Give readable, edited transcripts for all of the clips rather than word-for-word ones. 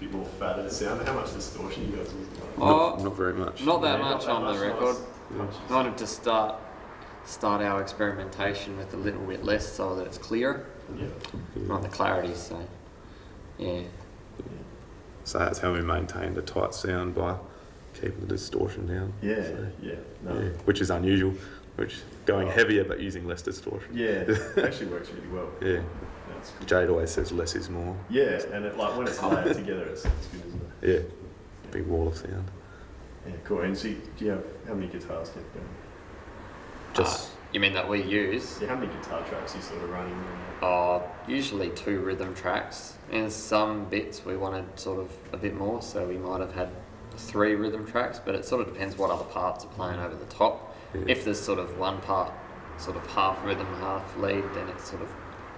bit more fatter sound. How much distortion you guys use? Not very much. Not that much on the record. Nice. Wanted to start our experimentation with a little bit less so that it's clearer. Yeah. Not the clarity, so yeah. So that's how we maintained a tight sound, by keeping the distortion down. Yeah, So, no. which is unusual. Which going heavier but using less distortion. Yeah, it actually works really well. Yeah. That's good. Jade always says less is more. Yeah, and it, like when it's layered together, it's good, isn't it? Yeah. Big wall of sound. Yeah, cool. And so, do you have how many guitars do you have going? Just You mean that we use? Yeah, how many guitar tracks are you sort of running? Usually 2 rhythm tracks. In some bits we wanted sort of a bit more, so we might have had 3 rhythm tracks, but it sort of depends what other parts are playing over the top. Yeah. If there's sort of one part, sort of half rhythm, half lead, then it's sort of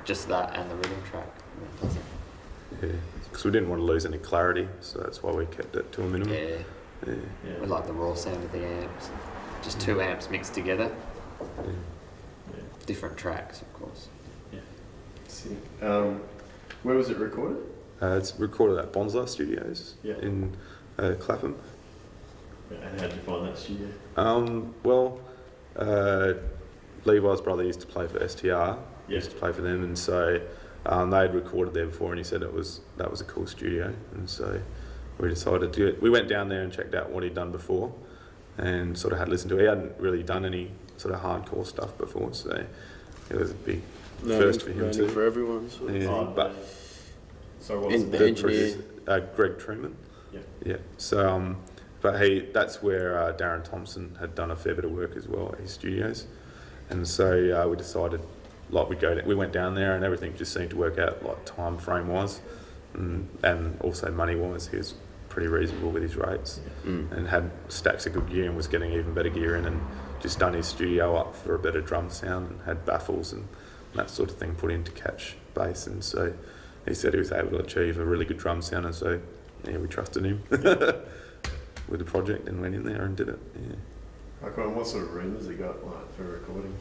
just that and the rhythm track. That does it. yeah, because we didn't want to lose any clarity, so that's why we kept it to a minimum. Yeah, Yeah. Yeah. we like the raw sound of the amps. Just 2 amps mixed together, Yeah. Yeah. different tracks, of course. Sick. Where was it recorded? It's recorded at Bonsai Studios Yeah. in Clapham. And how did you find that studio? Well, Levi's brother used to play for STR. Yeah. Used to play for them, and so they'd recorded there before, and he said that was a cool studio, and so we decided to do it. We went down there and checked out what he'd done before, and sort of had listened to it. He hadn't really done any sort of hardcore stuff before, so it was a big first for him learning too. for everyone. Sort of. Yeah, but So what was In the the engineer. Greg Truman. Yeah. Yeah. So, but that's where Darren Thompson had done a fair bit of work as well at his studios, and so we decided, like, we went down there, and everything just seemed to work out, like time frame wise, and also money wise. He was pretty reasonable with his rates, and had stacks of good gear, and was getting even better gear in, and just done his studio up for a better drum sound, and had baffles and that sort of thing put in to catch bass, and so he said he was able to achieve a really good drum sound, and so we trusted him with the project and went in there and did it. Yeah. Okay, and what sort of room has he got like for recording?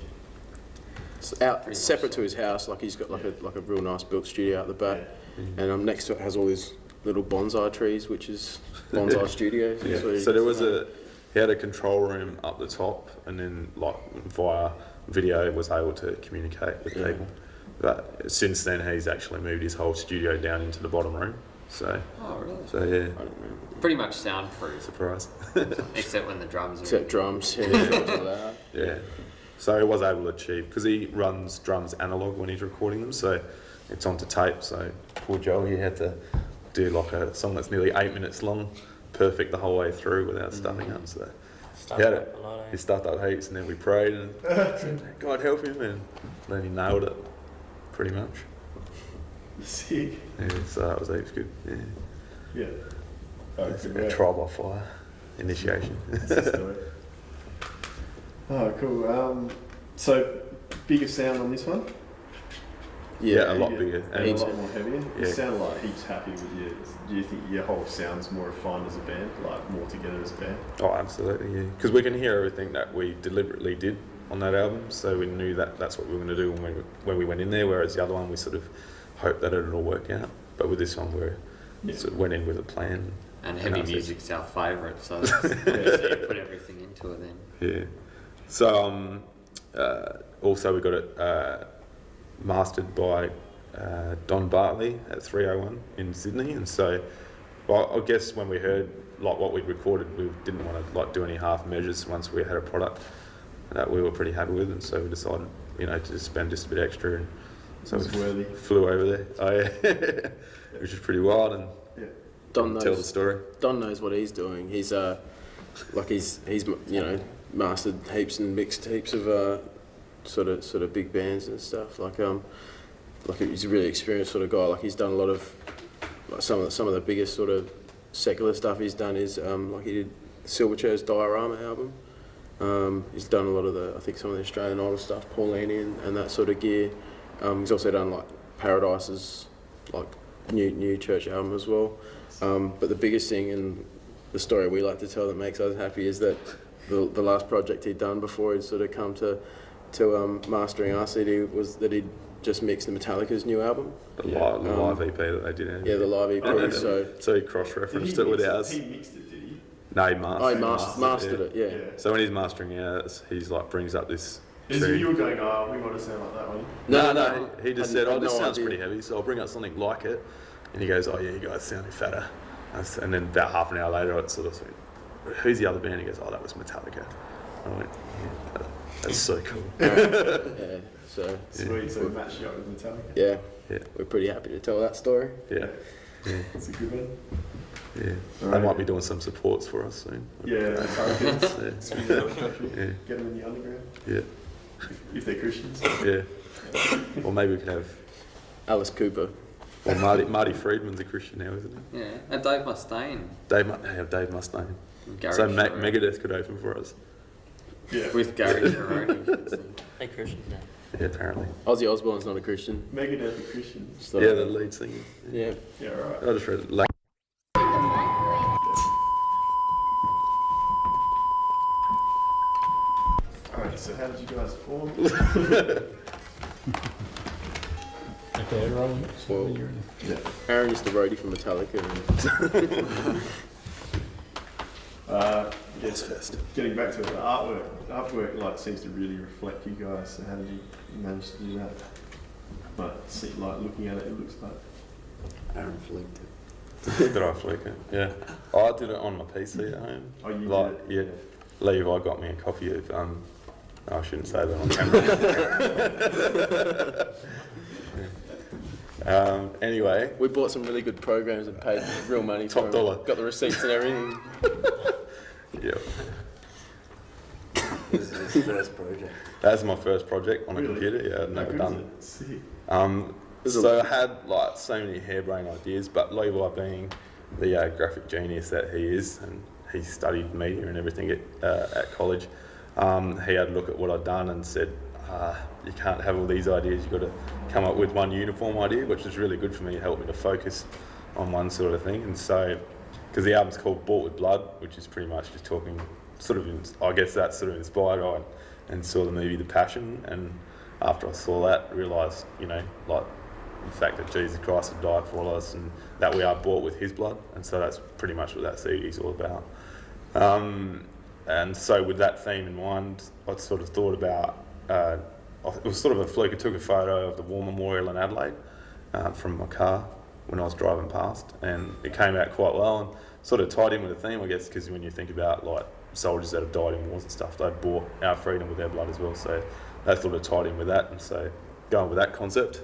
It's out Pretty separate much. to his house. Like he's got like a real nice built studio out the back, Yeah. and next to it has all these little bonsai trees, which is bonsai studios. Yeah. So So there was he had a control room up the top, and then like via video was able to communicate with Yeah. people. But since then he's actually moved his whole studio down into the bottom room. So Oh, really? yeah, I don't know. Pretty much soundproof, surprise. except when the drums are. Except drums. Yeah, drums are loud. Yeah. So he was able to achieve, because he runs drums analog when he's recording them, so it's onto tape. So poor Joe, he had to do like a song that's nearly 8 minutes long, perfect the whole way through without stuffing up. So he stuffed up heaps, and then we prayed and said, God help him, and then he nailed it, pretty much. Sick. Yeah, so that was heaps good. Yeah. Yeah. Oh, It's good a work. trial by fire initiation. That's the story. Oh, cool. So, bigger sound on this one? Yeah, a lot bigger. And a And lot more heavier. You Yeah. sound like heaps happy with you. Do you think your whole sound's more refined as a band, like more together as a band? oh, absolutely, yeah. Because we can hear everything that we deliberately did on that album, so we knew that that's what we were going to do when we went in there. Whereas the other one, we sort of hoped that it'd all work out. But with this one, we sort of went in with a plan. And And heavy that's it. music's our favourite, so that's, so you put everything into it then. Yeah. So also we got it mastered by Don Bartley at 301 in Sydney, and so I guess when we heard like what we'd recorded, we didn't want to like do any half measures once we had a product that we were pretty happy with, and so we decided to spend just a bit extra, and so It was worthy. flew over there. Oh yeah, which is pretty wild, and Don tell the knows. story. Don knows what he's doing. He's he's mastered heaps and mixed heaps of sort of big bands and stuff. Like he's a really experienced sort of guy. Like he's done a lot of like some of the biggest sort of secular stuff he's done is like he did Silverchair's Diorama album. He's done a lot of I think some of the Australian Idol stuff, Paulini and that sort of gear. He's also done like Paradise's like new church album as well. But the biggest thing and the story we like to tell that makes us happy is that the last project he'd done before he'd sort of come to mastering our CD was that he'd just mixed Metallica's new album. The live EP that they did. Yeah, the live EP. So he cross-referenced it with ours. He mixed it, did he? No, he mastered it. Yeah. So when he's mastering ours, he's like brings up this. As if you were going, oh, we want to sound like that one. No. He just said, had this no sounds idea. pretty heavy, so I'll bring out something like it. And he goes, oh yeah, you guys sounding fatter. And then about half an hour later, it sort of went, who's the other band? He goes, oh, that was Metallica. I went, yeah, that's so cool. Yeah. So Sweet, so match you up with Metallica. yeah, Yeah. we're pretty happy to tell that story. Yeah. That's a good one. Yeah. They Alright. might be doing some supports for us soon. Yeah, Yeah. spin it out of the country, Yeah. get them in the underground, Yeah. if they're Christians. Yeah. Or maybe we could have. Alice Cooper. Well, Marty Friedman's a Christian now, isn't he? Yeah, and Dave Mustaine. Dave Mustaine. Gary So Cherone. Megadeth could open for us. Yeah. With Gary Cherone. Hey, Christian now. Yeah, apparently. Ozzy Osbourne's not a Christian. Megadeth are Christians. So, Yeah, the lead singer. yeah. Yeah, right. I just read it. Alright, so how did you guys form? Okay, rolling. Well, Yeah. Aaron used to roadie for Metallica. And Yes, first. getting back to it, the artwork. The artwork like seems to really reflect you guys. So how did you manage to do that? Like looking at it, it looks like. Aaron flicked it. Did I flick it? Yeah. I did it on my PC at home. Oh, you Like, did it? yeah. Levi got me a copy of, I shouldn't say that on camera. Anyway, we bought some really good programs and paid real money Top for dollar. them. Got the receipts and everything. yeah. This is his first project. That's my first project on a Really? computer. Yeah, I'd How never good done is it? Sick. So I had like so many harebrained ideas, but Levi being the graphic genius that he is, and he studied media and everything at college, he had a look at what I'd done and said, you can't have all these ideas, you've got to come up with one uniform idea, which was really good for me. It helped me to focus on one sort of thing. And so, because the album's called Bought With Blood, which is pretty much just talking, I guess that's sort of inspired I and saw the movie The Passion, and after I saw that, realised, like the fact that Jesus Christ had died for all of us and that we are bought with his blood, and so that's pretty much what that CD is all about. And so with that theme in mind, I sort of thought about, it was sort of a fluke. I took a photo of the War Memorial in Adelaide from my car when I was driving past, and it came out quite well and sort of tied in with the theme, I guess, because when you think about like soldiers that have died in wars and stuff, they bought our freedom with their blood as well, so that sort of tied in with that. And so going with that concept,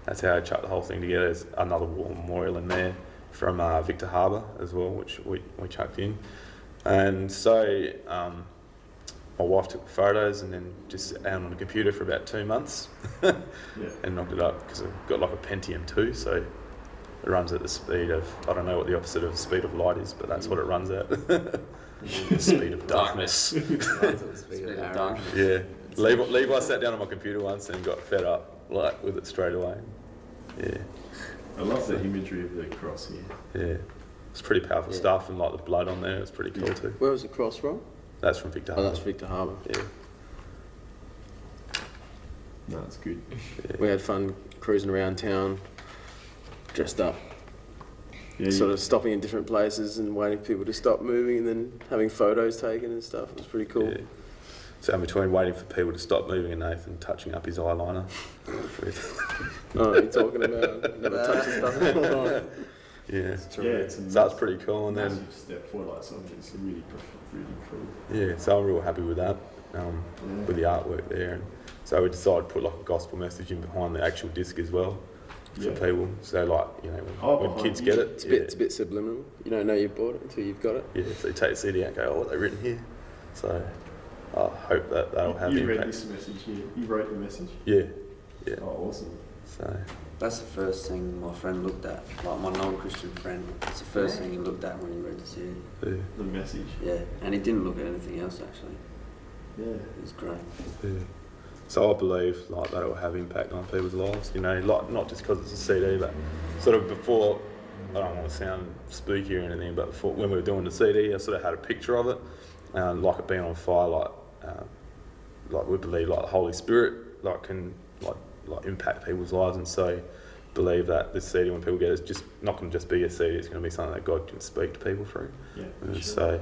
that's how I chucked the whole thing together. There's another war memorial in there from Victor Harbour as well, which we chucked in. And so my wife took the photos and then just sat down on the computer for about 2 months and knocked it up, because I've got like a Pentium 2, so it runs at the speed of, I don't know what the opposite of the speed of light is, but that's what it runs at. The speed of darkness. Speed of darkness. Yeah. Levi sat down on my computer once and got fed up like with it straight away. Yeah. I love the imagery of the cross here. Yeah. It's pretty powerful stuff, and like the blood on there, it's pretty cool too. Where was the cross from? That's from Victor Oh, Harbour. that's Victor Harbour. Yeah. No, it's good. We had fun cruising around town, dressed up, Yeah, sort of stopping in different places and waiting for people to stop moving and then having photos taken and stuff. It was pretty cool. Yeah. So in between waiting for people to stop moving and Nathan touching up his eyeliner. Oh, you're talking about never touching stuff in a long time. Yeah. yeah, it's a So that's pretty cool. And then massive step forward, like something that's really cool. yeah, so I'm real happy with that, with the artwork there. And so we decided to put like a gospel message in behind the actual disc as well for people. So like, when kids get it, It's a bit subliminal. You don't know you've bought it until you've got it. yeah, so you take the CD out and go, oh, what have they written here? So I hope that that'll have You read impact. this message here. You wrote the message. Yeah, yeah. Oh, awesome. So That's the first thing my friend looked at, like my non-Christian friend. It's the first thing he looked at when he read the CD. yeah, The message. Yeah, and he didn't look at anything else actually. Yeah. It was great. yeah. So I believe like that will have impact on people's lives. Like not just because it's a CD, but sort of before. I don't want to sound spooky or anything, but before, when we were doing the CD, I sort of had a picture of it, like it being on fire, like we believe like the Holy Spirit like can like like impact people's lives, and so believe that this CD, when people get it, it's just not going to just be a CD. It's going to be something that God can speak to people through. Yeah. And Sure. so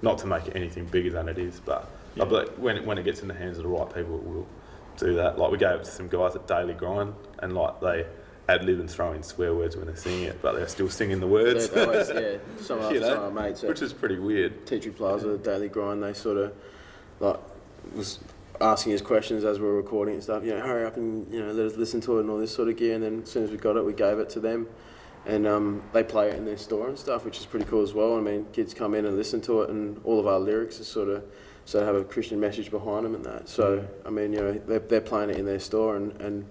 not to make it anything bigger than it is, but Yeah. I believe when it gets in the hands of the right people, it will do that. Like we gave it to some guys at Daily Grind, and like they ad lib and throw in swear words when they're singing it, but they're still singing the words. They always, some You know, of my mates which is pretty weird. Tea Tree Plaza, Daily Grind, they sort of like was asking us questions as we were recording and stuff. Hurry up and let us listen to it and all this sort of gear. And then as soon as we got it, we gave it to them, and they play it in their store and stuff, which is pretty cool as well. I mean, kids come in and listen to it, and all of our lyrics are sort of have a Christian message behind them and that. So I mean, they're playing it in their store, and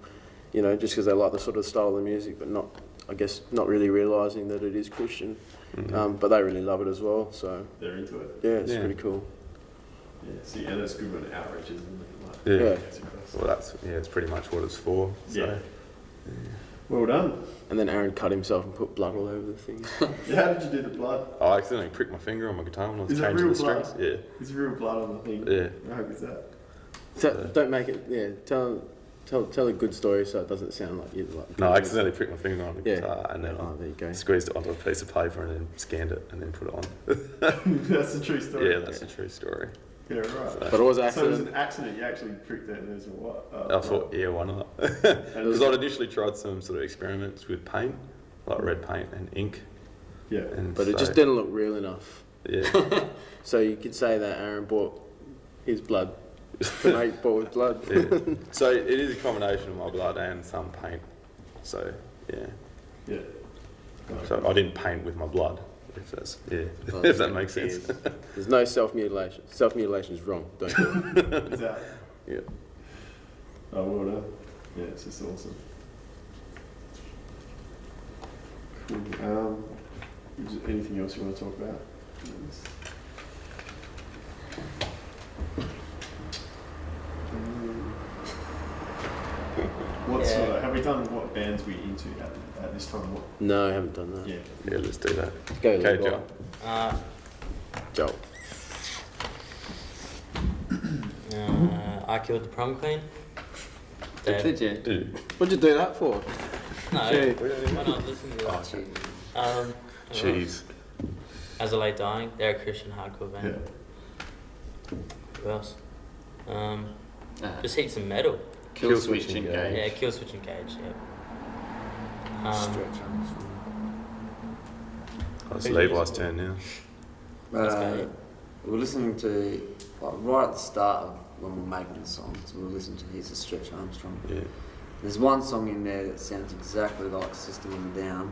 just because they like the sort of style of the music, but not really realising that it is Christian. Mm-hmm. But they really love it as well. So They're into it. yeah, it's Yeah. pretty cool. Yeah. See, and it's good when it outreaches and like, Yeah. Yeah. gets across. Well, it's pretty much what it's for. So. Yeah. Well done. And then Aaron cut himself and put blood all over the thing. Yeah, how did you do the blood? I accidentally pricked my finger on my guitar when I was Is it changing real the blood? strings. There's real blood on the thing. Yeah. How is that? So, don't make it. Yeah, tell a good story so it doesn't sound like you like. No, I accidentally pricked my finger on the Yeah. guitar and then Oh, there you go. squeezed it onto a piece of paper and then scanned it and then put it on. That's the true story. Yeah, that's a true story. Yeah, right. But it was an So it was accident. an accident. You actually pricked it, and there's a what? I thought, yeah, why not? Because I'd initially tried some sort of experiments with paint, like red paint and ink. Yeah. And But it so- just didn't look real enough. Yeah. So you could say that Aaron bought his blood. The mate bought his blood. Yeah. So it is a combination of my blood and some paint. So yeah. Yeah. So I didn't paint with my blood. If that's Well, if that makes sense. There's no self-mutilation. Self-mutilation is wrong. Don't do it. Is that? Yeah. Oh, well done. Yeah, it's just awesome. Cool. Is there anything else you want to talk about? What sort of, have we done what bands we into at this time? What? No, I haven't done that. Yeah. Yeah, let's do that. Go, Okay, Levi. Joe. Joel. I killed the prom queen. Did you? Dude. What'd you do that for? No, Gee. when I was listening to it. Oh, jeez. As I Lay Dying, they're a Christian hardcore Yeah. band. Who else? Uh, Just heaps of metal. Kill Switch Killswitch Engage. Yeah, Kill Switch Engage, yeah. Stretch Armstrong. It's Levi's turn now. That's great. We were listening to, like, right at the start of when we were making the songs, we were listening to Here's a Stretch Armstrong. Yeah. There's one song in there that sounds exactly like System of a Down.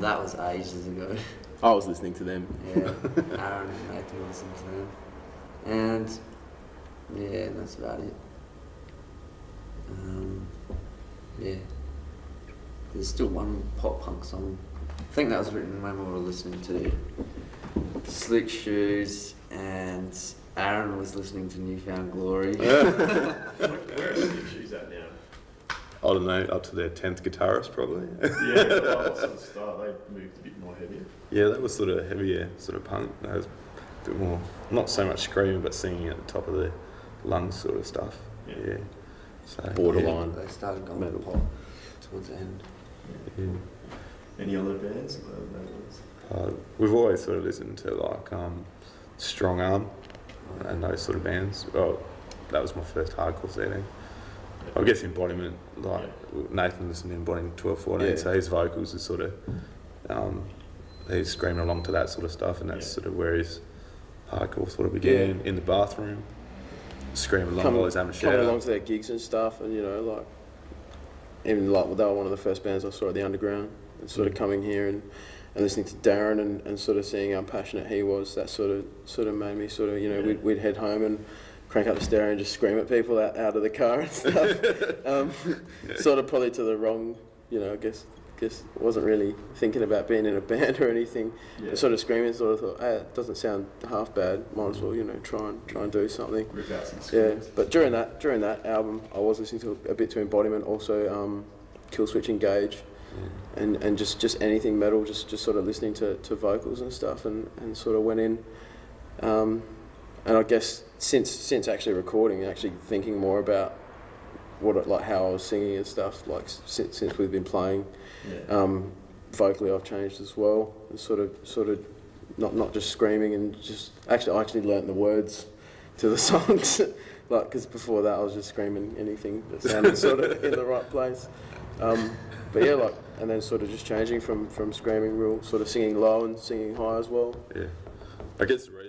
That was ages ago. I was listening to them. Yeah, Aaron and Nathan were listening to them. And, yeah, that's about it. Yeah. There's still one pop punk song. I think that was written when we were listening to Slick Shoes, and Aaron was listening to Newfound Glory. Where are Slick Shoes at now? I don't know, up to their 10th guitarist probably. Yeah, what sort of style? They moved a bit more heavier. Yeah, that was sort of heavier, sort of punk. That was a bit more, not so much screaming, but singing at the top of the lungs sort of stuff. Yeah. Yeah. So, Borderline. They started going Metal. pop towards the end. Yeah. Any other bands? We've always sort of listened to like Strong Arm and those sort of bands. Well, that was my first hardcore CD. I guess Embodiment, like Nathan listened to Embodiment 12-14, Yeah. so his vocals are sort of, he's screaming along to that sort of stuff, and that's sort of where his hardcore sort of began, in the bathroom, screaming along while he's having a Coming along shower. to their gigs and stuff, and like even like they were one of the first bands I saw at the Underground, and sort of coming here and listening to Darren and sort of seeing how passionate he was. That sort of made me sort of we'd head home and crank up the stereo and just scream at people out of the car and stuff. Sort of probably to the wrong, I guess wasn't really thinking about being in a band or anything. Yeah. But sort of screaming, sort of thought, hey, it doesn't sound half bad. Might as well, try and do something. Rip out some Yeah, screams. but during that album, I was listening to a bit to Embodiment, also Kill Switch Engage, and just anything metal, just sort of listening to vocals and stuff, and sort of went in. And I guess since actually recording, actually thinking more about like how I was singing and stuff. Like since we've been playing, Yeah. vocally I've changed as well. And sort of not just screaming and just I actually learnt the words to the songs. Like, because before that I was just screaming anything that sounded sort of in the right place. But yeah, like, and then sort of just changing from screaming real, sort of singing low and singing high as well. Yeah. I guess the reason